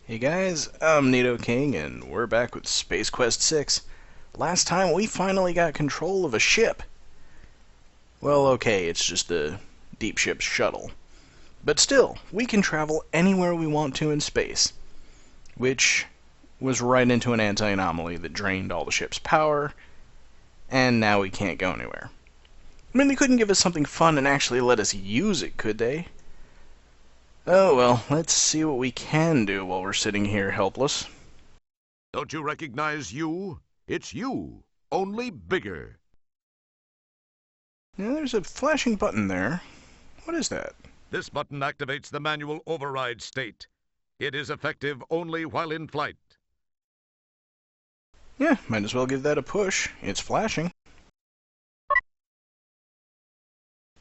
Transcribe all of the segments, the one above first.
Hey guys, I'm Nito King, and we're back with Space Quest 6. Last time we finally got control of a ship. Well, okay, it's just a deep ship shuttle. But still, we can travel anywhere we want to in space. Which was right into an anti-anomaly that drained all the ship's power, and now we can't go anywhere. I mean, they couldn't give us something fun and actually let us use it, could they? Oh well, let's see what we can do while we're sitting here helpless. Don't you recognize you? It's you, only bigger. Now, there's a flashing button there. What is that? This button activates the manual override state. It is effective only while in flight. Yeah, might as well give that a push. It's flashing.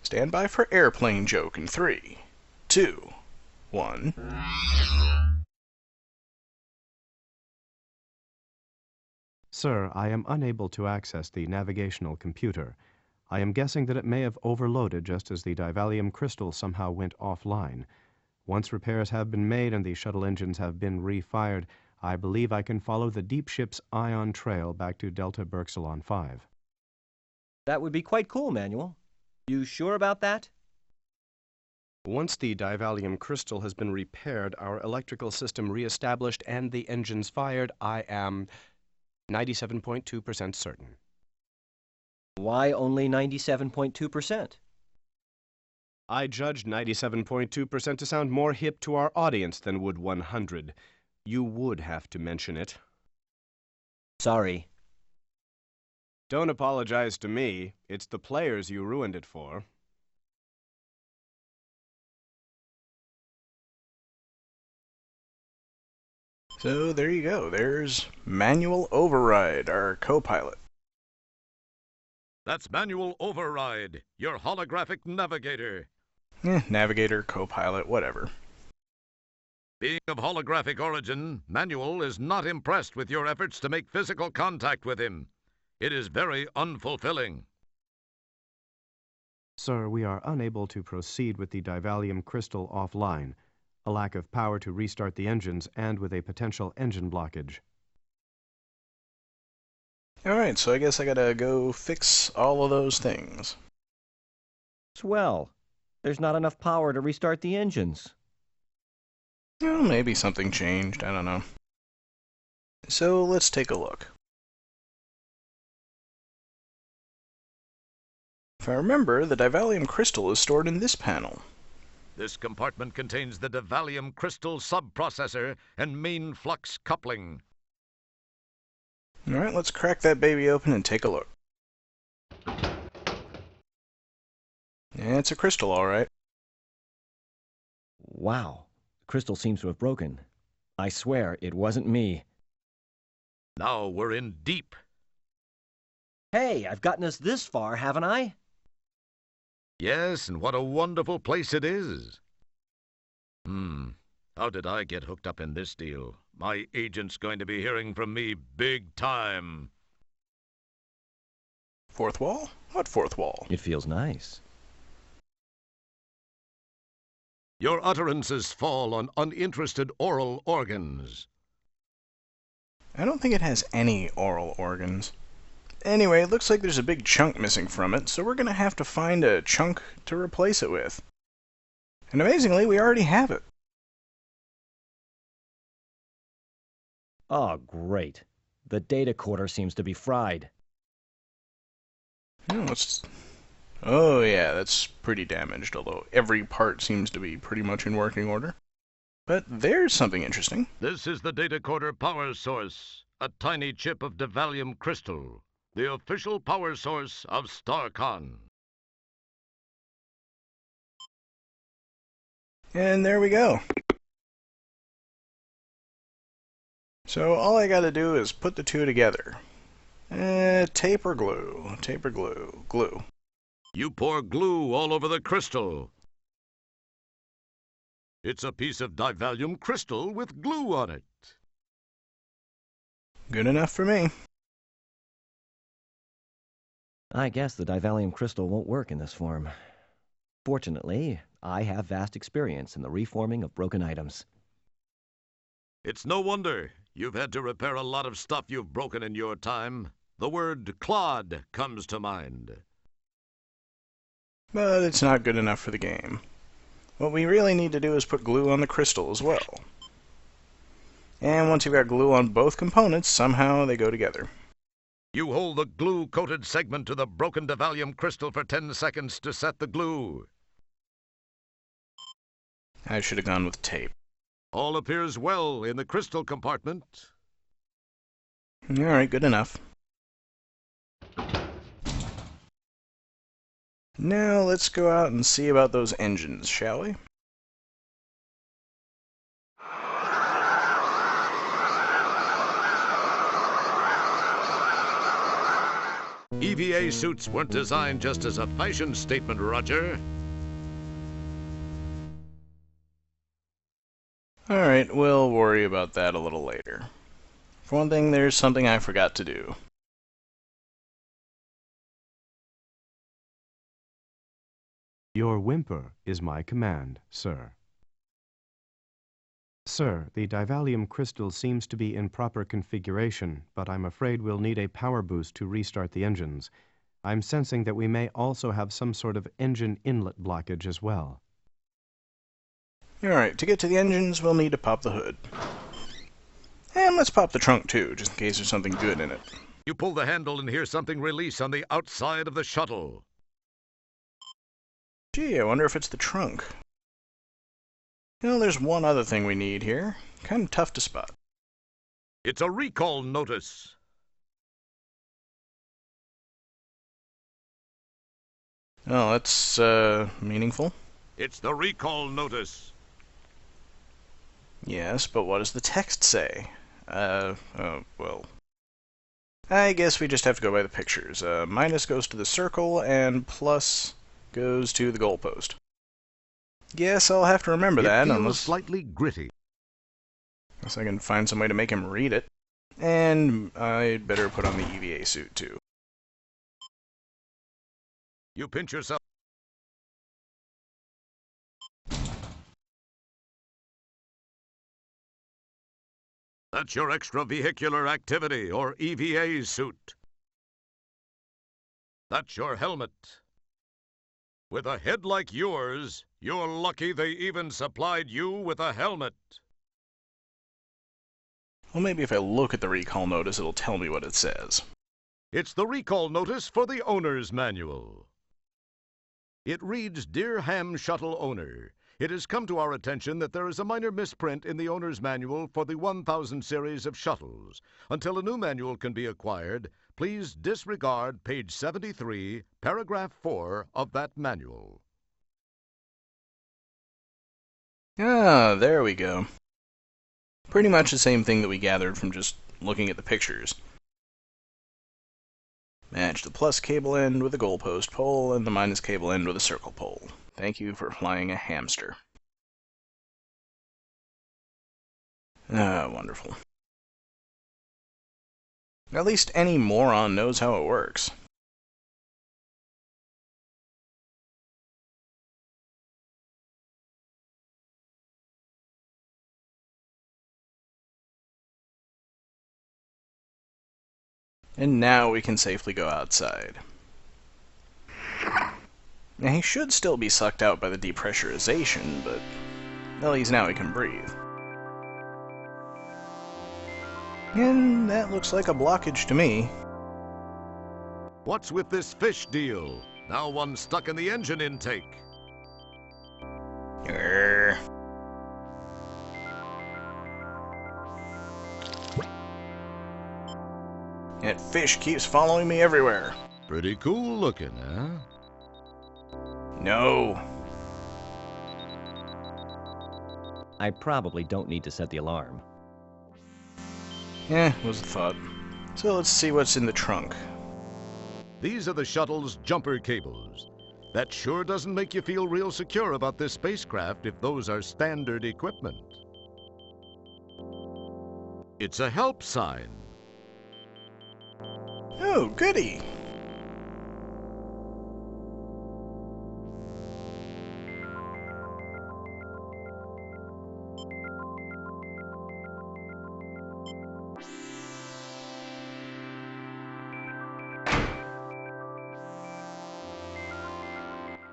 Stand by for airplane joke in 3, 2, 1. Sir, I am unable to access the navigational computer. I am guessing that it may have overloaded just as the divalium crystal somehow went offline. Once repairs have been made and the shuttle engines have been refired, I believe I can follow the deep ship's ion trail back to Delta Burksilon V. That would be quite cool, Manuel. You sure about that? Once the divalium crystal has been repaired, our electrical system reestablished, and the engines fired, I am 97.2% certain. Why only 97.2%? I judged 97.2% to sound more hip to our audience than would 100. You would have to mention it. Sorry. Don't apologize to me. It's the players you ruined it for. So there you go. There's Manual Override, our co-pilot. That's manual override, your holographic navigator. Navigator, co-pilot, whatever. Being of holographic origin, Manuel is not impressed with your efforts to make physical contact with him. It is very unfulfilling. Sir, we are unable to proceed with the divalium crystal offline. A lack of power to restart the engines, and with a potential engine blockage. Alright, so I guess I gotta go fix all of those things. Swell. There's not enough power to restart the engines. Well, maybe something changed, I don't know. So let's take a look. If I remember, the divalium crystal is stored in this panel. This compartment contains the divalium crystal subprocessor and main flux coupling. Alright, let's crack that baby open and take a look. Yeah, it's a crystal, alright. Wow. The crystal seems to have broken. I swear it wasn't me. Now we're in deep. Hey, I've gotten us this far, haven't I? Yes, and what a wonderful place it is. How did I get hooked up in this deal? My agent's going to be hearing from me big time. Fourth wall? What fourth wall? It feels nice. Your utterances fall on uninterested oral organs. I don't think it has any oral organs. Anyway, it looks like there's a big chunk missing from it, so we're gonna have to find a chunk to replace it with. And amazingly, we already have it. Oh, great. The data quarter seems to be fried. Oh yeah, that's pretty damaged, although every part seems to be pretty much in working order. But there's something interesting. This is the data quarter power source, a tiny chip of divalium crystal, the official power source of StarCon. And there we go. So all I gotta do is put the two together. Tape or glue? Tape or glue? Glue. You pour glue all over the crystal. It's a piece of divalium crystal with glue on it. Good enough for me. I guess the divalium crystal won't work in this form. Fortunately, I have vast experience in the reforming of broken items. It's no wonder you've had to repair a lot of stuff you've broken in your time. The word clod comes to mind. But it's not good enough for the game. What we really need to do is put glue on the crystal as well. And once you've got glue on both components, somehow they go together. You hold the glue-coated segment to the broken Devallium crystal for 10 seconds to set the glue. I should have gone with tape. All appears well in the crystal compartment. Alright, good enough. Now let's go out and see about those engines, shall we? EVA suits weren't designed just as a fashion statement, Roger. Alright, we'll worry about that a little later. For one thing, there's something I forgot to do. Your whimper is my command, sir. Sir, the Divallium crystal seems to be in proper configuration, but I'm afraid we'll need a power boost to restart the engines. I'm sensing that we may also have some sort of engine inlet blockage as well. Alright, to get to the engines, we'll need to pop the hood. And let's pop the trunk too, just in case there's something good in it. You pull the handle and hear something release on the outside of the shuttle. Gee, I wonder if it's the trunk. You know, there's one other thing we need here. Kind of tough to spot. It's a recall notice. Oh, that's, meaningful. It's the recall notice. Yes, but what does the text say? Well... I guess we just have to go by the pictures. Minus goes to the circle, and plus goes to the goalpost. Guess I'll have to remember that, It feels unless slightly gritty. I can find some way to make him read it. And I'd better put on the EVA suit, too. You pinch yourself. That's your extravehicular activity, or EVA suit. That's your helmet. With a head like yours, you're lucky they even supplied you with a helmet. Well, maybe if I look at the recall notice, it'll tell me what it says. It's the recall notice for the owner's manual. It reads, "Dear Ham Shuttle Owner, it has come to our attention that there is a minor misprint in the owner's manual for the 1000 series of shuttles. Until a new manual can be acquired, please disregard page 73, paragraph 4 of that manual." Ah, there we go. Pretty much the same thing that we gathered from just looking at the pictures. Match the plus cable end with a goalpost pole and the minus cable end with a circle pole. Thank you for flying a hamster. Ah, wonderful. At least any moron knows how it works. And now we can safely go outside. Now he should still be sucked out by the depressurization, but at least now he can breathe. And that looks like a blockage to me. What's with this fish deal? Now one stuck in the engine intake. Grr. That fish keeps following me everywhere. Pretty cool looking, huh? No. I probably don't need to set the alarm. Was a thought. So let's see what's in the trunk. These are the shuttle's jumper cables. That sure doesn't make you feel real secure about this spacecraft if those are standard equipment. It's a help sign. Oh, goody.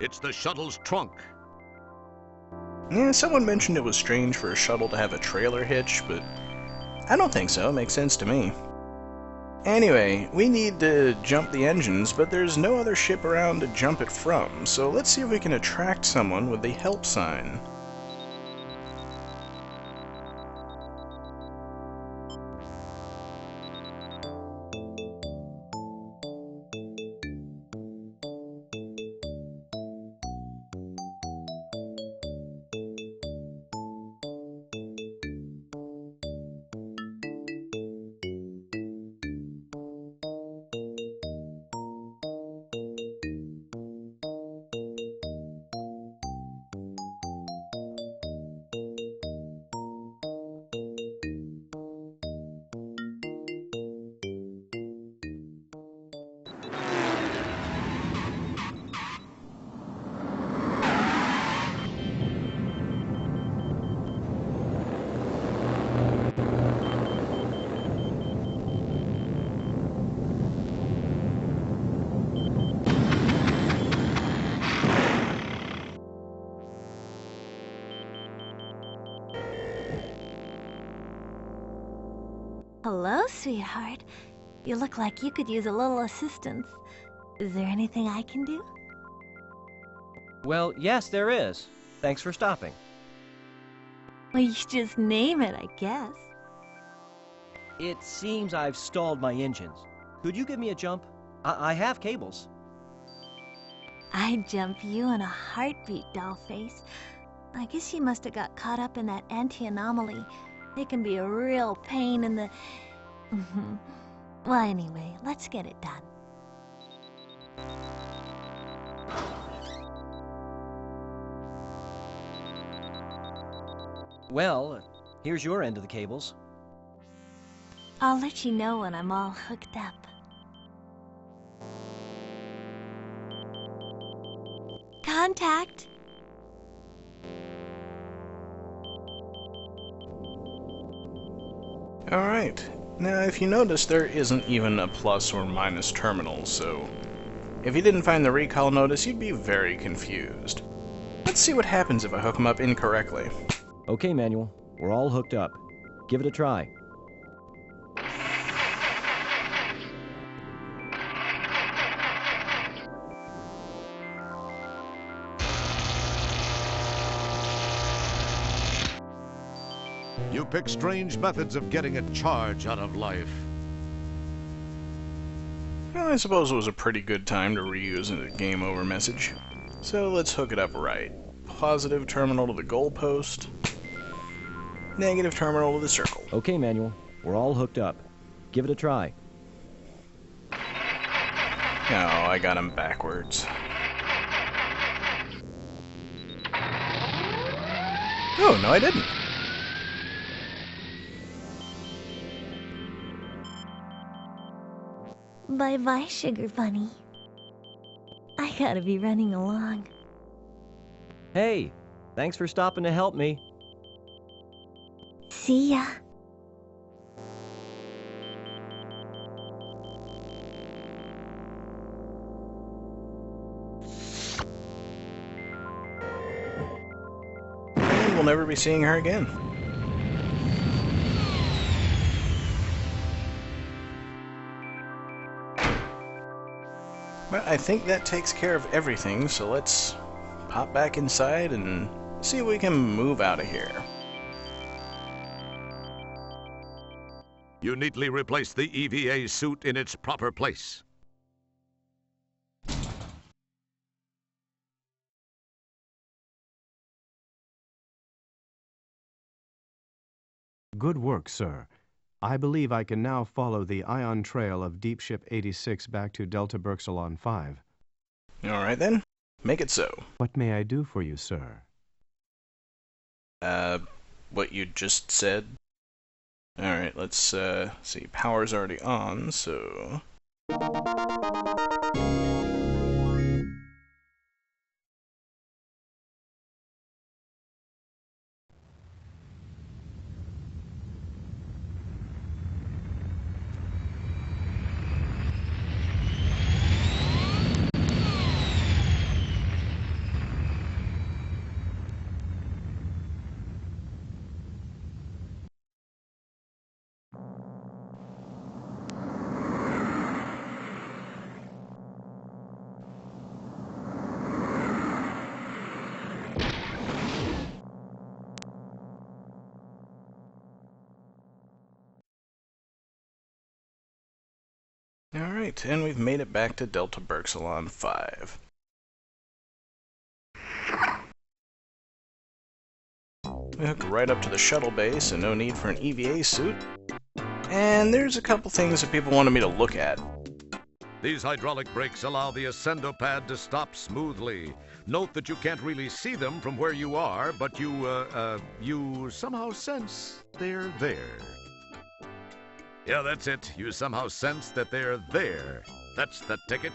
It's the shuttle's trunk. Yeah, someone mentioned it was strange for a shuttle to have a trailer hitch, but I don't think so. It makes sense to me. Anyway, we need to jump the engines, but there's no other ship around to jump it from, so let's see if we can attract someone with the help sign. Hello, sweetheart. You look like you could use a little assistance. Is there anything I can do? Well, yes, there is. Thanks for stopping. Well, you just name it, I guess. It seems I've stalled my engines. Could you give me a jump? I have cables. I'd jump you in a heartbeat, dollface. I guess you must have got caught up in that anti-anomaly. It can be a real pain in the... Well, anyway, let's get it done. Well, here's your end of the cables. I'll let you know when I'm all hooked up. Contact! Alright, now if you notice there isn't even a plus or minus terminal, so if you didn't find the recall notice, you'd be very confused. Let's see what happens if I hook them up incorrectly. Okay, Manual. We're all hooked up. Give it a try. You pick strange methods of getting a charge out of life. Well, I suppose it was a pretty good time to reuse a game over message. So let's hook it up right. Positive terminal to the goalpost. Negative terminal to the circle. Okay, Manual. We're all hooked up. Give it a try. Oh, I got him backwards. Oh, no I didn't. Bye-bye, Sugar Bunny. I gotta be running along. Hey, thanks for stopping to help me. See ya. And we'll never be seeing her again. But I think that takes care of everything, so let's pop back inside and see if we can move out of here. You neatly replace the EVA suit in its proper place. Good work, sir. I believe I can now follow the ion trail of Deep Ship 86 back to Delta Burksilon V. Alright then, make it so. What may I do for you, sir? What you just said? Alright, let's see. Power's already on, so... Alright, and we've made it back to Delta Burksilon V. We hooked right up to the shuttle base, and no need for an EVA suit. And there's a couple things that people wanted me to look at. These hydraulic brakes allow the ascendo pad to stop smoothly. Note that you can't really see them from where you are, but you somehow sense they're there. Yeah, that's it. You somehow sense that they're there. That's the ticket.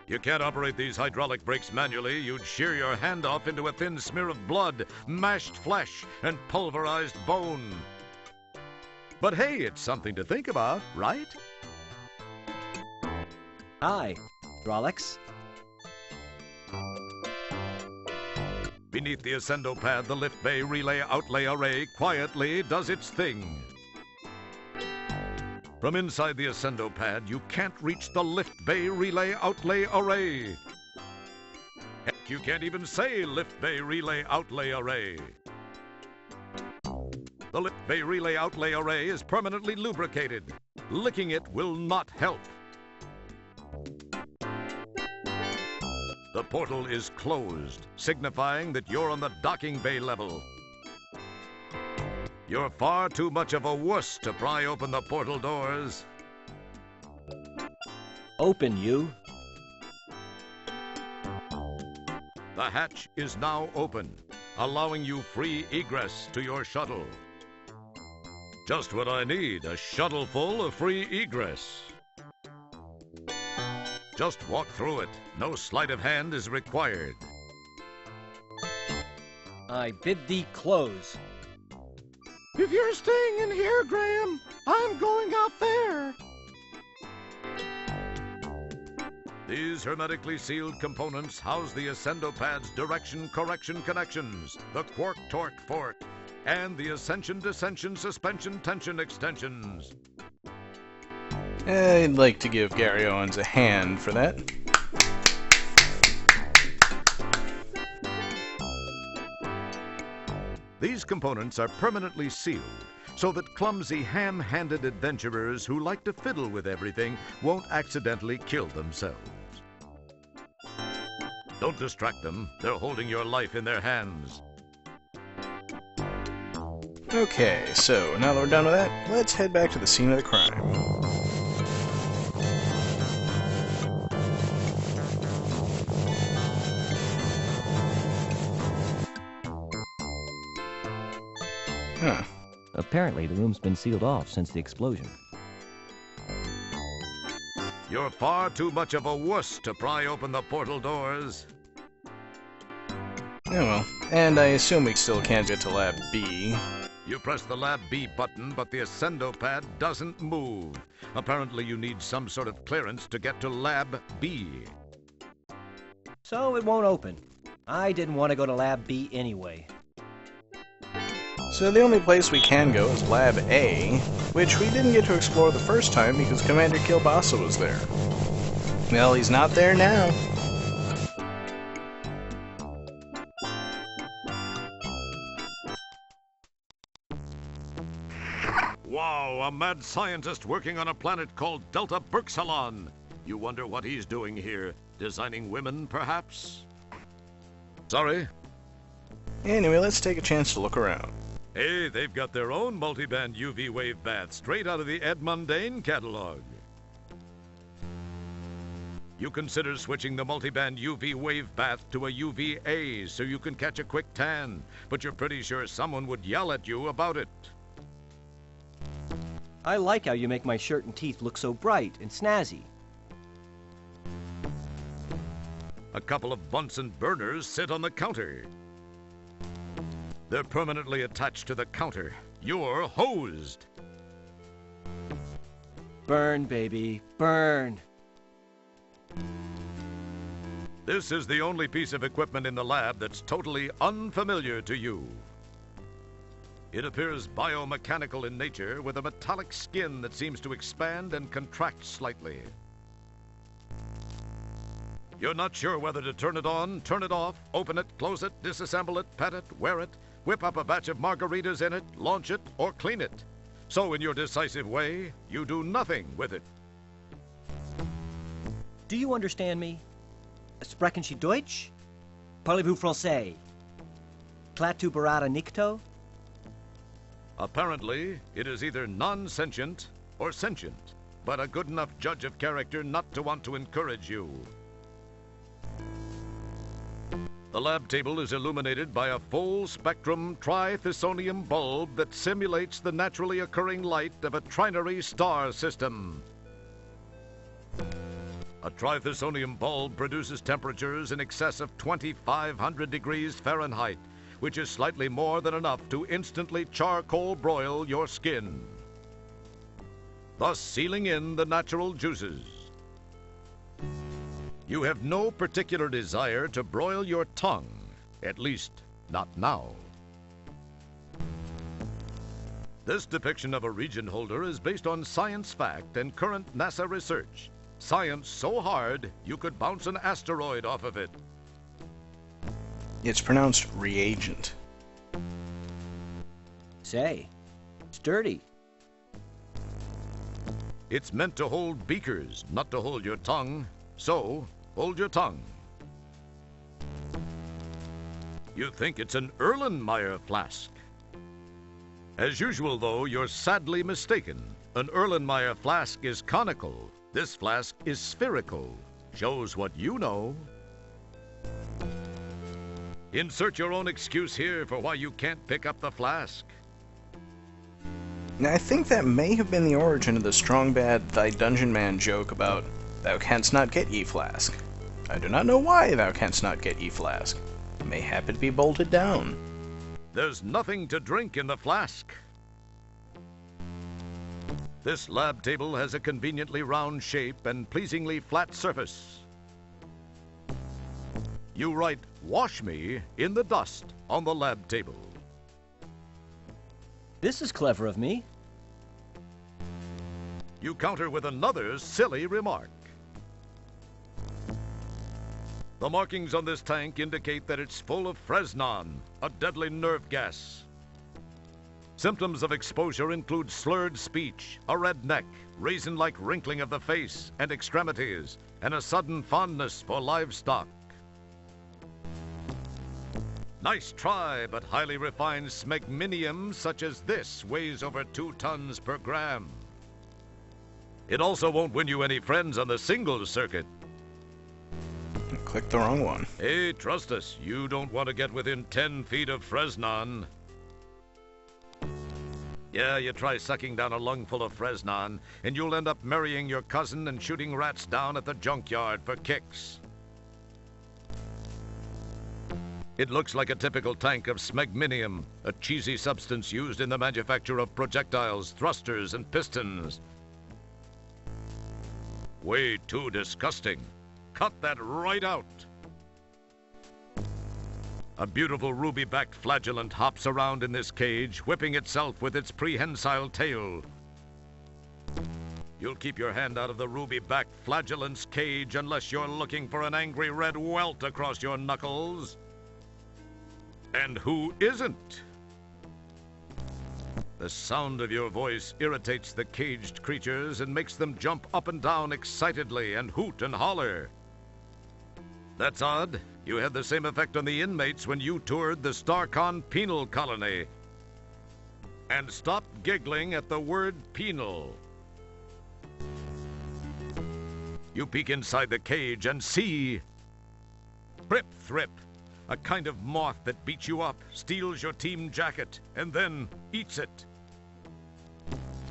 You can't operate these hydraulic brakes manually. You'd shear your hand off into a thin smear of blood, mashed flesh, and pulverized bone. But hey, it's something to think about, right? Hi, hydraulics. Beneath the ascendo pad, the lift bay relay outlay array quietly does its thing. From inside the ascendo pad, you can't reach the lift bay relay outlay array. Heck, you can't even say lift bay relay outlay array. The lift bay relay outlay array is permanently lubricated. Licking it will not help. The portal is closed, signifying that you're on the docking bay level. You're far too much of a wuss to pry open the portal doors. Open, you. The hatch is now open, allowing you free egress to your shuttle. Just what I need, a shuttle full of free egress. Just walk through it. No sleight of hand is required. I bid thee close. If you're staying in here, Graham, I'm going out there. These hermetically sealed components house the ascendo pad's direction correction connections, the quark torque fork, and the ascension descension suspension tension extensions. I'd like to give Gary Owens a hand for that. These components are permanently sealed so that clumsy, ham-handed adventurers who like to fiddle with everything won't accidentally kill themselves. Don't distract them. They're holding your life in their hands. Okay, so now that we're done with that, let's head back to the scene of the crime. Huh. Apparently, the room's been sealed off since the explosion. You're far too much of a wuss to pry open the portal doors. Oh well, and I assume we still can't get to Lab B. You press the Lab B button, but the ascendo pad doesn't move. Apparently you need some sort of clearance to get to Lab B. So it won't open. I didn't want to go to Lab B anyway. So the only place we can go is Lab A, which we didn't get to explore the first time because Commander Kielbasa was there. Well, he's not there now. Wow, a mad scientist working on a planet called Delta Burksilon. You wonder what he's doing here? Designing women, perhaps? Sorry? Anyway, let's take a chance to look around. Hey, they've got their own multiband UV wave bath straight out of the Ed Mundane catalog. You consider switching the multiband UV wave bath to a UVA so you can catch a quick tan, but you're pretty sure someone would yell at you about it. I like how you make my shirt and teeth look so bright and snazzy. A couple of Bunsen burners sit on the counter. They're permanently attached to the counter. You're hosed. Burn, baby, burn. This is the only piece of equipment in the lab that's totally unfamiliar to you. It appears biomechanical in nature with a metallic skin that seems to expand and contract slightly. You're not sure whether to turn it on, turn it off, open it, close it, disassemble it, pet it, wear it, whip up a batch of margaritas in it, launch it, or clean it. So in your decisive way, you do nothing with it. Do you understand me? Sprechen Sie Deutsch? Parlez-vous français? Klaatu barada nikto? Apparently, it is either non-sentient or sentient, but a good enough judge of character not to want to encourage you. The lab table is illuminated by a full-spectrum trithisonium bulb that simulates the naturally occurring light of a trinary star system. A trithisonium bulb produces temperatures in excess of 2,500 degrees Fahrenheit, which is slightly more than enough to instantly charcoal broil your skin, thus sealing in the natural juices. You have no particular desire to broil your tongue, at least not now. This depiction of a region holder is based on science fact and current NASA research. Science so hard, you could bounce an asteroid off of it. It's pronounced reagent. Say, sturdy. It's meant to hold beakers, not to hold your tongue. So, hold your tongue. You think it's an Erlenmeyer flask. As usual, though, you're sadly mistaken. An Erlenmeyer flask is conical. This flask is spherical. Shows what you know. Insert your own excuse here for why you can't pick up the flask. Now, I think that may have been the origin of the strong bad thy dungeon man joke about thou canst not get ye flask. I do not know why thou canst not get ye flask. Mayhap it be bolted down. There's nothing to drink in the flask. This lab table has a conveniently round shape and pleasingly flat surface. You write, "Wash me," in the dust on the lab table. This is clever of me. You counter with another silly remark. The markings on this tank indicate that it's full of Fresnon, a deadly nerve gas. Symptoms of exposure include slurred speech, a red neck, raisin-like wrinkling of the face and extremities, and a sudden fondness for livestock. Nice try, but highly refined smegminium such as this weighs over 2 tons per gram. It also won't win you any friends on the singles circuit. Click the wrong one. Hey, trust us, you don't want to get within 10 feet of Fresnon. Yeah, you try sucking down a lungful of Fresnon, and you'll end up marrying your cousin and shooting rats down at the junkyard for kicks. It looks like a typical tank of smegminium, a cheesy substance used in the manufacture of projectiles, thrusters, and pistons. Way too disgusting. Cut that right out. A beautiful ruby-backed flagellant hops around in this cage, whipping itself with its prehensile tail. You'll keep your hand out of the ruby-backed flagellant's cage unless you're looking for an angry red welt across your knuckles. And who isn't? The sound of your voice irritates the caged creatures and makes them jump up and down excitedly and hoot and holler. That's odd. You had the same effect on the inmates when you toured the Starcon penal colony. And stop giggling at the word penal. You peek inside the cage and see Prip Thrip, a kind of moth that beats you up, steals your team jacket, and then eats it.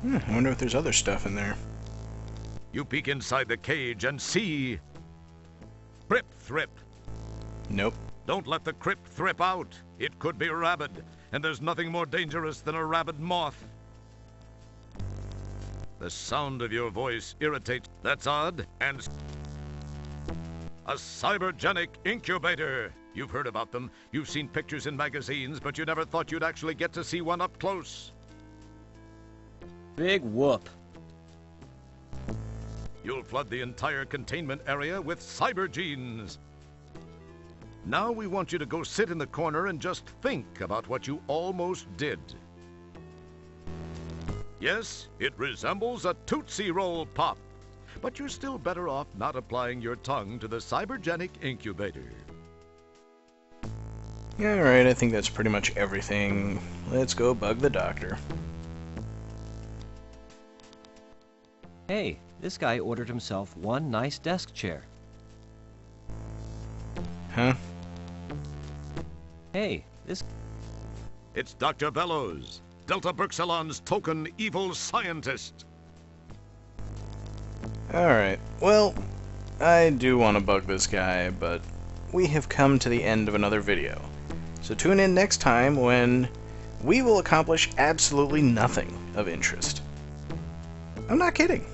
I wonder if there's other stuff in there. You peek inside the cage and see Prip Thrip. Nope. Don't let the Crip Thrip out. It could be rabid, and there's nothing more dangerous than a rabid moth. The sound of your voice irritates. That's odd. And a cybergenic incubator. You've heard about them. You've seen pictures in magazines, but you never thought you'd actually get to see one up close. Big whoop. You'll flood the entire containment area with cyber genes. Now we want you to go sit in the corner and just think about what you almost did. Yes, it resembles a Tootsie Roll Pop. But you're still better off not applying your tongue to the cybergenic incubator. Alright, I think that's pretty much everything. Let's go bug the doctor. Hey, this guy ordered himself one nice desk chair. Huh? Hey, this... It's Dr. Bellows, Delta Burksilon's token evil scientist. Alright, well, I do want to bug this guy, but we have come to the end of another video. So tune in next time when we will accomplish absolutely nothing of interest. I'm not kidding.